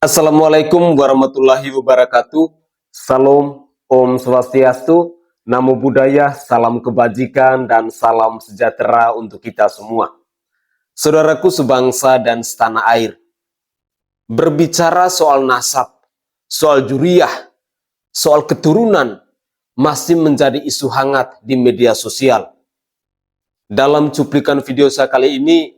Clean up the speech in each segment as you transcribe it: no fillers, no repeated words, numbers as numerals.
Assalamualaikum warahmatullahi wabarakatuh. Salam, Om Swastiastu, Namo Buddhaya, salam kebajikan dan salam sejahtera untuk kita semua. Saudaraku sebangsa dan setanah air, berbicara soal nasab, soal juriyah, soal keturunan masih menjadi isu hangat di media sosial. Dalam cuplikan video saya kali ini,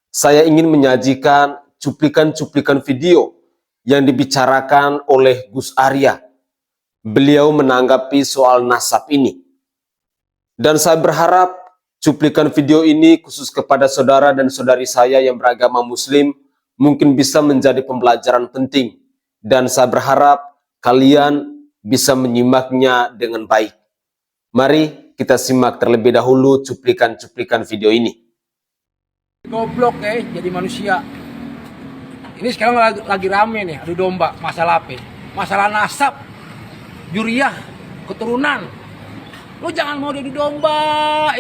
saya ingin menyajikan cuplikan-cuplikan video yang dibicarakan oleh Gus Arya. Beliau menanggapi soal nasab ini. Dan saya berharap cuplikan video ini khusus kepada saudara dan saudari saya yang beragama Muslim mungkin bisa menjadi pembelajaran penting. Dan saya berharap kalian bisa menyimaknya dengan baik. Mari kita simak terlebih dahulu cuplikan-cuplikan video ini. Goblok jadi manusia. Ini sekarang lagi rame nih, adu domba, masalah apa? Masalah nasab, juriyah, keturunan. Lu jangan mau diadu domba,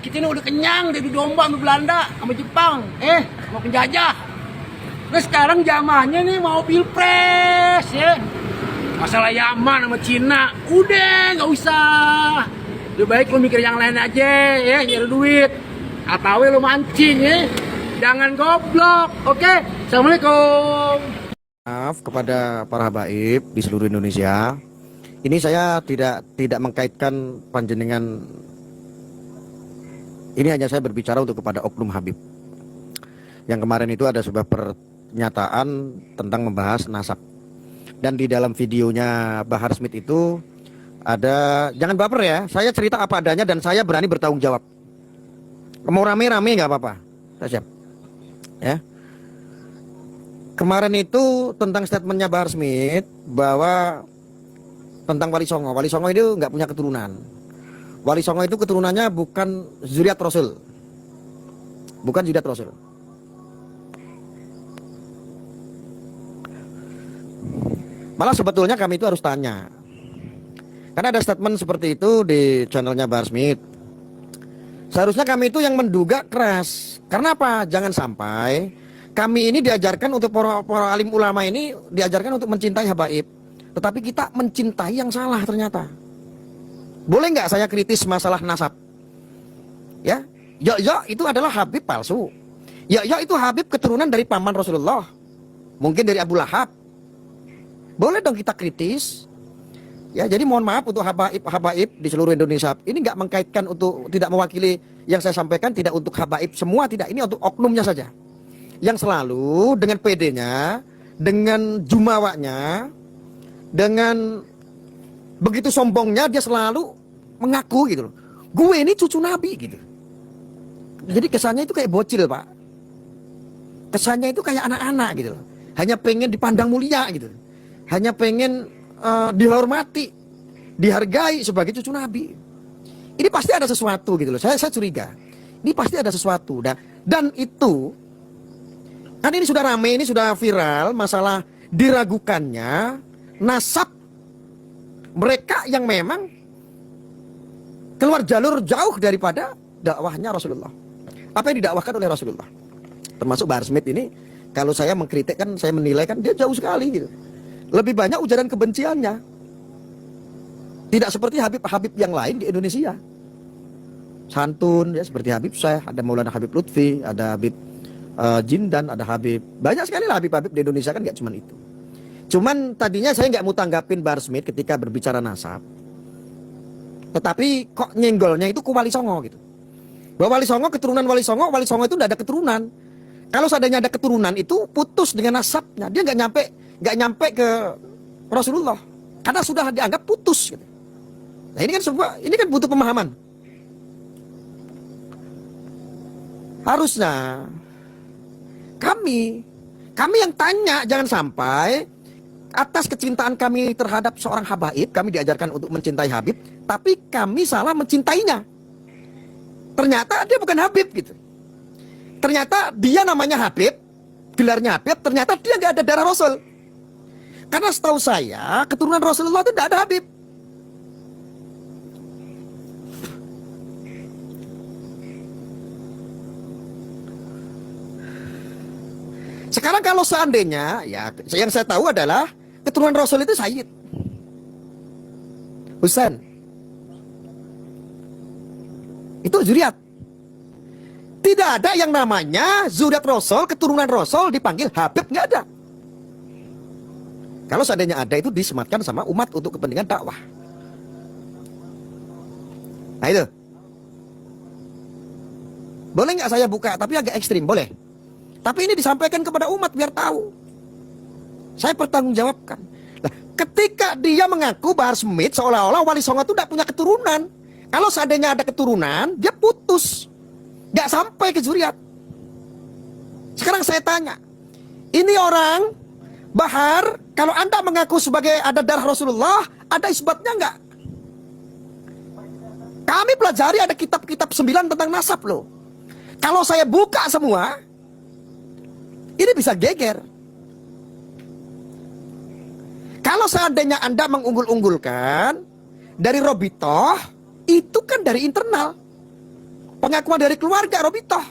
Kita ini udah kenyang diadu domba sama Belanda, sama Jepang, sama penjajah. Nah sekarang zamannya nih mau pilpres, Masalah Yaman sama Cina, udah nggak usah. Lebih baik lu mikir yang lain aja, nyari duit. Atau lu mancing, Jangan goblok, oke? Assalamualaikum. Maaf kepada para habaib di seluruh Indonesia. Ini saya tidak mengkaitkan panjenengan. Ini hanya saya berbicara untuk kepada oknum Habib. Yang kemarin itu ada sebuah pernyataan tentang membahas nasab. Dan di dalam videonya Bahar Smith itu ada, jangan baper ya, saya cerita apa adanya dan saya berani bertanggung jawab. Mau rame-rame nggak apa-apa, saya siap. Ya. Kemarin itu tentang statementnya Bahar Smith bahwa tentang Wali Songo. Wali Songo itu nggak punya keturunan. Wali Songo itu keturunannya bukan zuriat Rasul, bukan zuriat Rasul. Malah sebetulnya kami itu harus tanya, karena ada statement seperti itu di channelnya Bahar Smith. Seharusnya kami itu yang menduga keras. Karena apa? Jangan sampai kami ini diajarkan untuk para alim ulama ini diajarkan untuk mencintai habaib, tetapi kita mencintai yang salah ternyata. Boleh nggak saya kritis masalah nasab? Ya, itu adalah habib palsu. Ya itu habib keturunan dari paman Rasulullah, mungkin dari Abu Lahab. Boleh dong kita kritis. Ya, jadi mohon maaf untuk habaib di seluruh Indonesia. Ini nggak mengkaitkan untuk, tidak mewakili yang saya sampaikan, tidak untuk habaib semua, tidak. Ini untuk oknumnya saja. Yang selalu dengan PD-nya, dengan jumawanya, dengan begitu sombongnya dia selalu mengaku gitu loh. Gue ini cucu Nabi gitu. Jadi kesannya itu kayak bocil, Pak. Kesannya itu kayak anak-anak gitu loh. Hanya pengen dipandang mulia gitu. Hanya pengen dihormati, dihargai sebagai cucu Nabi. Ini pasti ada sesuatu gitu loh. Saya curiga. Ini pasti ada sesuatu. Dan itu kan ini sudah rame, ini sudah viral masalah diragukannya nasab mereka yang memang keluar jalur jauh daripada dakwahnya Rasulullah. Apa yang didakwahkan oleh Rasulullah. Termasuk Bahar Smith ini, kalau saya mengkritik kan, saya menilai kan dia jauh sekali gitu. Lebih banyak ujaran kebenciannya. Tidak seperti Habib-Habib yang lain di Indonesia. Santun ya, seperti Habib Syekh, ada Maulana Habib Lutfi, ada Habib Jindan, ada Habib. Banyak sekali lah Habib-Habib di Indonesia kan, nggak cuma itu. Cuman tadinya saya nggak mau tanggapin Bahar Smith ketika berbicara nasab. Tetapi kok nyenggolnya itu ke Wali Songo gitu. Bahwa Wali Songo, keturunan Wali Songo itu nggak ada keturunan. Kalau seandainya ada keturunan itu putus dengan nasabnya. Dia nggak nyampe ke Rasulullah karena sudah dianggap putus gitu. Nah ini kan butuh pemahaman. Harusnya kami yang tanya, jangan sampai atas kecintaan kami terhadap seorang habaib, kami diajarkan untuk mencintai habib, tapi kami salah mencintainya. Ternyata dia bukan habib gitu. Ternyata dia namanya habib, gelarnya habib, ternyata dia nggak ada darah Rasul. Karena setahu saya keturunan Rasulullah itu tidak ada habib. Sekarang kalau seandainya, ya yang saya tahu adalah keturunan Rasul itu Sayyid Husain. Itu zuriat. Tidak ada yang namanya zuriat Rasul, keturunan Rasul dipanggil Habib, nggak ada. Kalau seandainya ada, itu disematkan sama umat untuk kepentingan dakwah. Nah itu. Boleh nggak saya buka, tapi agak ekstrim, boleh. Tapi ini disampaikan kepada umat biar tahu. Saya pertanggungjawabkan. Nah, ketika dia mengaku Bahar Smith seolah-olah Wali Songo itu tidak punya keturunan. Kalau seandainya ada keturunan, dia putus. Nggak sampai ke zuriat. Sekarang saya tanya, ini orang Bahar, kalau Anda mengaku sebagai ada darah Rasulullah, ada isbatnya nggak? Kami pelajari ada kitab-kitab 9 tentang nasab loh. Kalau saya buka semua, ini bisa geger. Kalau seandainya Anda mengunggul-unggulkan dari Robitoh, itu kan dari internal. Pengakuan dari keluarga Robitoh.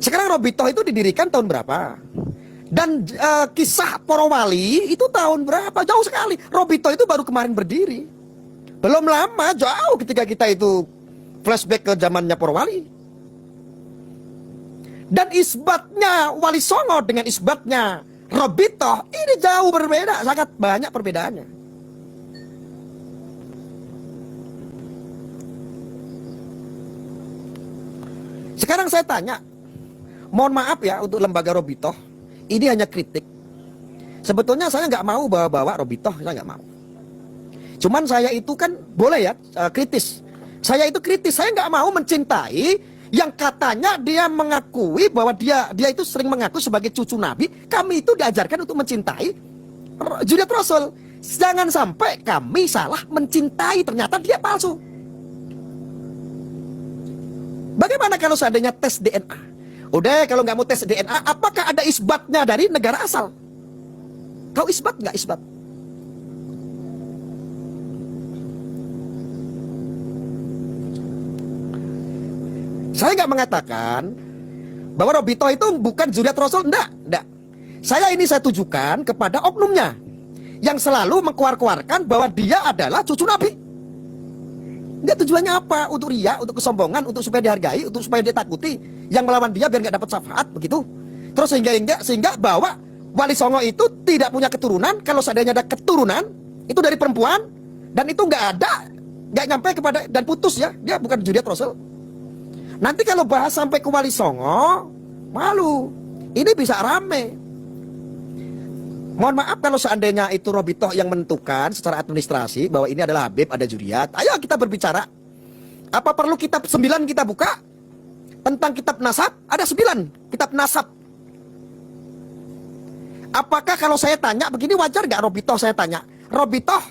Sekarang Robitoh itu didirikan tahun berapa? Dan kisah Para Wali itu tahun berapa? Jauh sekali. Robitoh itu baru kemarin berdiri. Belum lama, jauh ketika kita itu flashback ke zamannya Para Wali. Dan isbatnya Wali Songo dengan isbatnya Robitoh ini jauh berbeda, sangat banyak perbedaannya. Sekarang saya tanya, mohon maaf ya untuk lembaga Robitoh, ini hanya kritik. Sebetulnya saya nggak mau bawa-bawa Robitoh, saya nggak mau. Cuman saya itu kan boleh ya kritis. Saya itu kritis, saya nggak mau mencintai yang katanya dia mengakui bahwa dia itu sering mengaku sebagai cucu Nabi. Kami itu diajarkan untuk mencintai zuriat Rasul. Jangan sampai kami salah mencintai, ternyata dia palsu. Bagaimana kalau seandainya tes DNA? Udah, kalau nggak mau tes DNA, apakah ada isbatnya dari negara asal? Kau isbat nggak isbat? Saya nggak mengatakan bahwa Robitoh itu bukan zuriat Rasul, enggak. Saya tujukan kepada oknumnya yang selalu mengkuar-kuarkan bahwa dia adalah cucu Nabi. Dia tujuannya apa? Untuk riya, untuk kesombongan, untuk supaya dihargai, untuk supaya ditakuti. Yang melawan dia biar nggak dapat syafaat, begitu. Terus sehingga bahwa Wali Songo itu tidak punya keturunan. Kalau seandainya ada keturunan, itu dari perempuan, dan itu nggak nyampe kepada, dan putus ya, dia bukan zuriat Rasul. Nanti kalau bahas sampai ke Wali Songo, malu. Ini bisa rame. Mohon maaf kalau seandainya itu Robitoh yang menentukan secara administrasi bahwa ini adalah Habib, ada zuriat. Ayo kita berbicara. Apa perlu kitab 9 kita buka? Tentang kitab nasab, ada 9 kitab nasab. Apakah kalau saya tanya begini, wajar gak Robitoh saya tanya? Robitoh,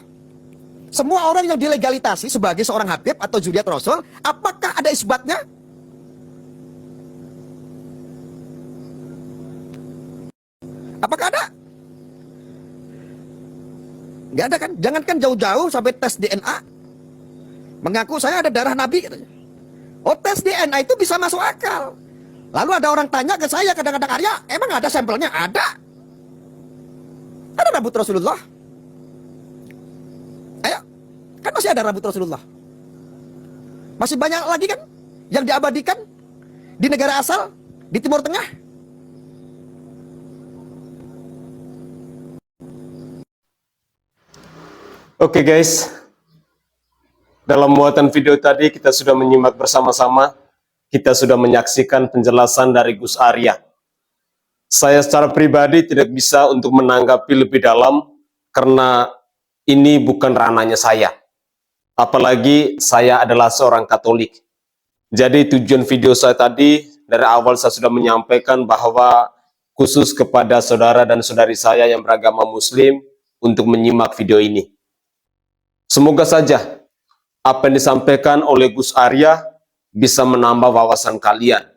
semua orang yang dilegalitasi sebagai seorang Habib atau zuriat Rasul, apakah ada isbatnya? Apakah ada? Nggak ada kan? Jangankan jauh-jauh sampai tes DNA. Mengaku saya ada darah Nabi katanya. Oh, tes DNA itu bisa masuk akal. Lalu ada orang tanya ke saya kadang-kadang, Arya, emang ada sampelnya? Ada. Ada rambut Rasulullah. Ayo, kan masih ada rambut Rasulullah. Masih banyak lagi kan yang diabadikan di negara asal, di Timur Tengah. Oke guys, dalam muatan video tadi kita sudah menyimak bersama-sama, kita sudah menyaksikan penjelasan dari Gus Arya. Saya secara pribadi tidak bisa untuk menanggapi lebih dalam karena ini bukan ranahnya saya. Apalagi saya adalah seorang Katolik. Jadi tujuan video saya tadi, dari awal saya sudah menyampaikan bahwa khusus kepada saudara dan saudari saya yang beragama Muslim untuk menyimak video ini. Semoga saja apa yang disampaikan oleh Gus Arya bisa menambah wawasan kalian.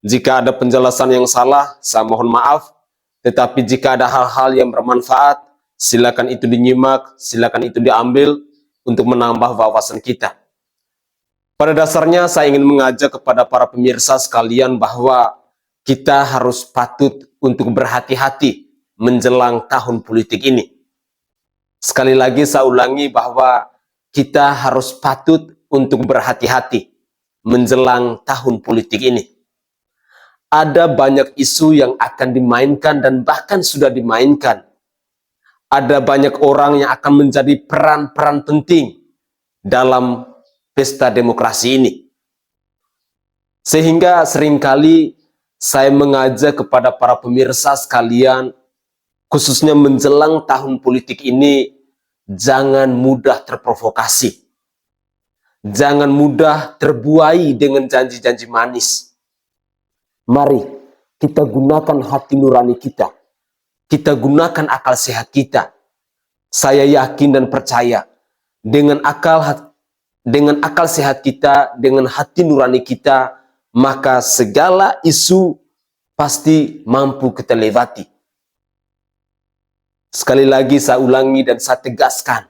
Jika ada penjelasan yang salah, saya mohon maaf. Tetapi jika ada hal-hal yang bermanfaat, silakan itu dinyimak, silakan itu diambil untuk menambah wawasan kita. Pada dasarnya saya ingin mengajak kepada para pemirsa sekalian bahwa kita harus patut untuk berhati-hati menjelang tahun politik ini. Sekali lagi saya ulangi bahwa kita harus patut untuk berhati-hati menjelang tahun politik ini. Ada banyak isu yang akan dimainkan dan bahkan sudah dimainkan. Ada banyak orang yang akan menjadi peran-peran penting dalam pesta demokrasi ini. Sehingga seringkali saya mengajak kepada para pemirsa sekalian, khususnya menjelang tahun politik ini, jangan mudah terprovokasi. Jangan mudah terbuai dengan janji-janji manis. Mari kita gunakan hati nurani kita. Kita gunakan akal sehat kita. Saya yakin dan percaya dengan akal sehat kita, dengan hati nurani kita, maka segala isu pasti mampu kita lewati. Sekali lagi saya ulangi dan saya tegaskan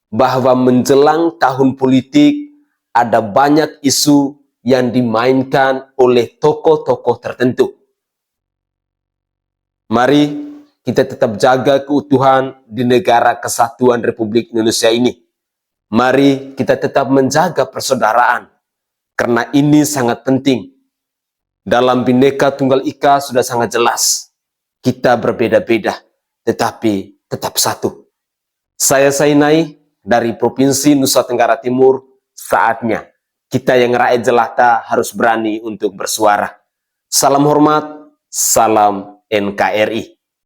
bahwa menjelang tahun politik ada banyak isu yang dimainkan oleh tokoh-tokoh tertentu. Mari kita tetap jaga keutuhan di negara kesatuan Republik Indonesia ini. Mari kita tetap menjaga persaudaraan, karena ini sangat penting. Dalam Bhinneka Tunggal Ika sudah sangat jelas, kita berbeda-beda, tetapi tetap satu. Saya Sainai dari Provinsi Nusa Tenggara Timur, saatnya kita yang rakyat jelata harus berani untuk bersuara. Salam hormat, salam NKRI.